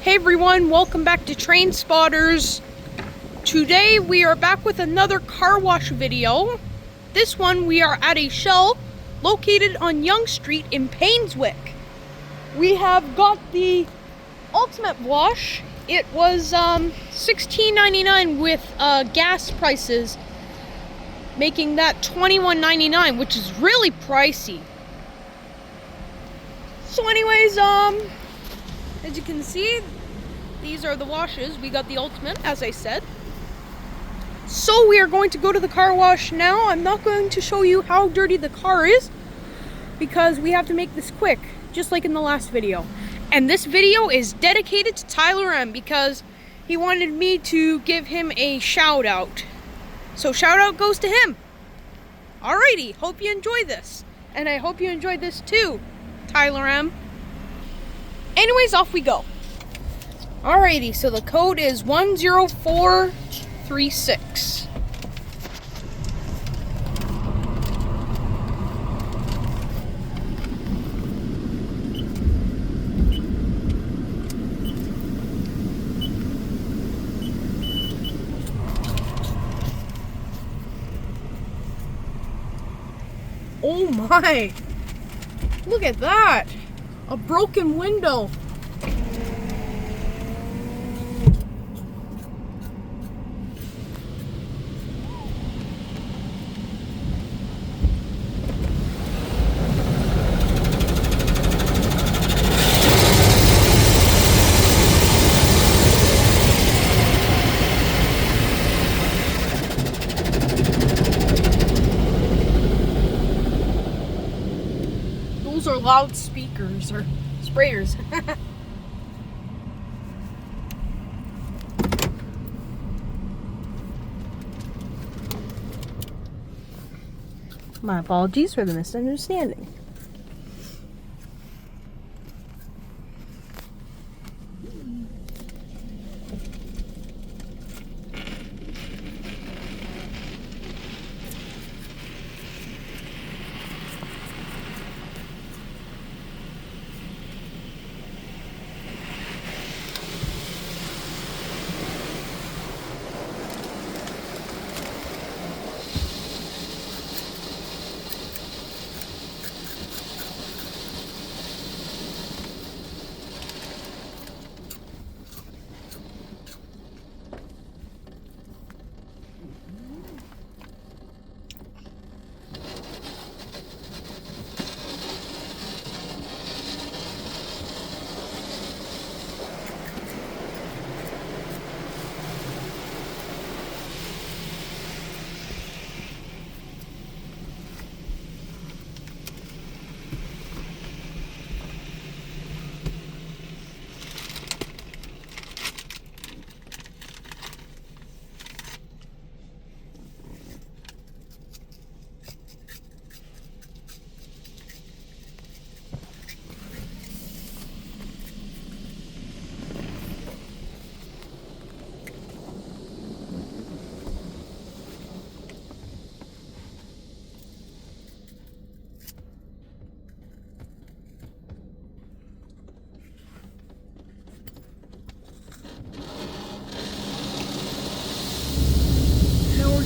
Hey everyone, welcome back to Train Spotters. Today we are back with another car wash video. This one we are at a Shell located on Yonge Street in Painswick. We have got the ultimate wash. It was $16.99 with gas prices, making that $21.99, which is really pricey. So anyways, as you can see, these are the washes. We got the ultimate, as I said. So we are going to go to the car wash now. I'm not going to show you how dirty the car is because we have to make this quick, just like in the last video. And this video is dedicated to Tyler M because he wanted me to give him a shout out. So shout out goes to him. Alrighty, hope you enjoy this. And I hope you enjoyed this too, Tyler M. Anyways, off we go. Alrighty, so the code is 10436. Oh my! Look at that! A broken window. Those are loudspeakers or sprayers. My apologies for the misunderstanding.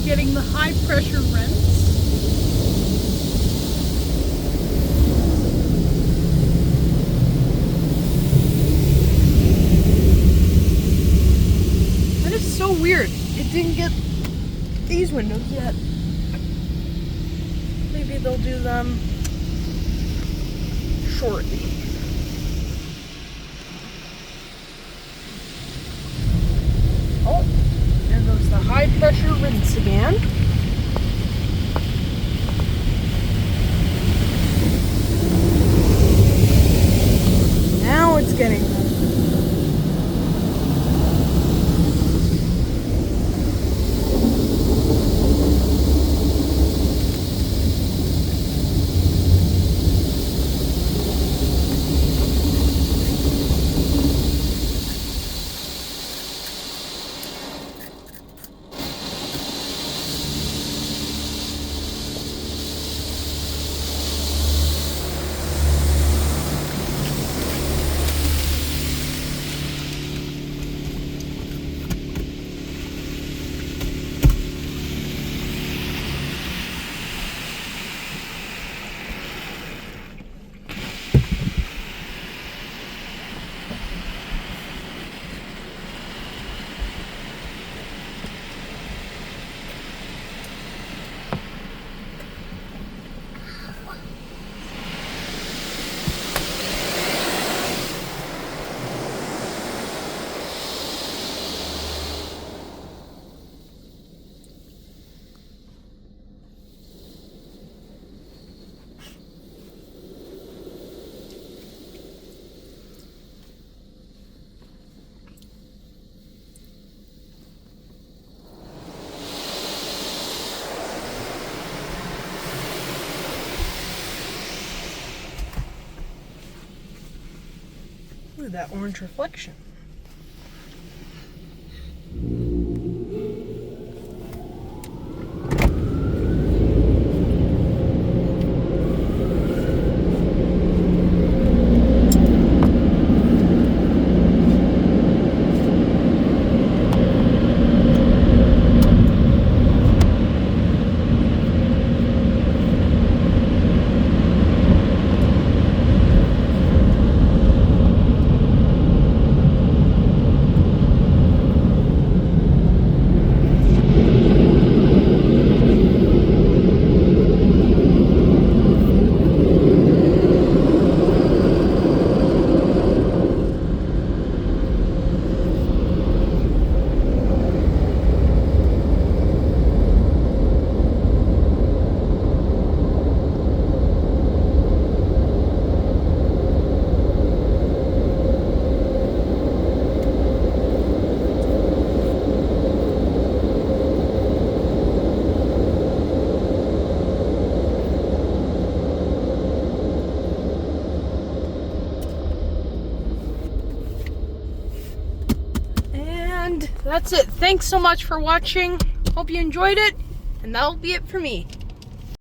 Getting the high pressure rinse. That is so weird. It didn't get these windows yet. Maybe they'll do them shortly. Oh. There goes the high pressure rinse again. Now it's getting there. that orange reflection. That's it. Thanks so much for watching. Hope you enjoyed it, and that'll be it for me.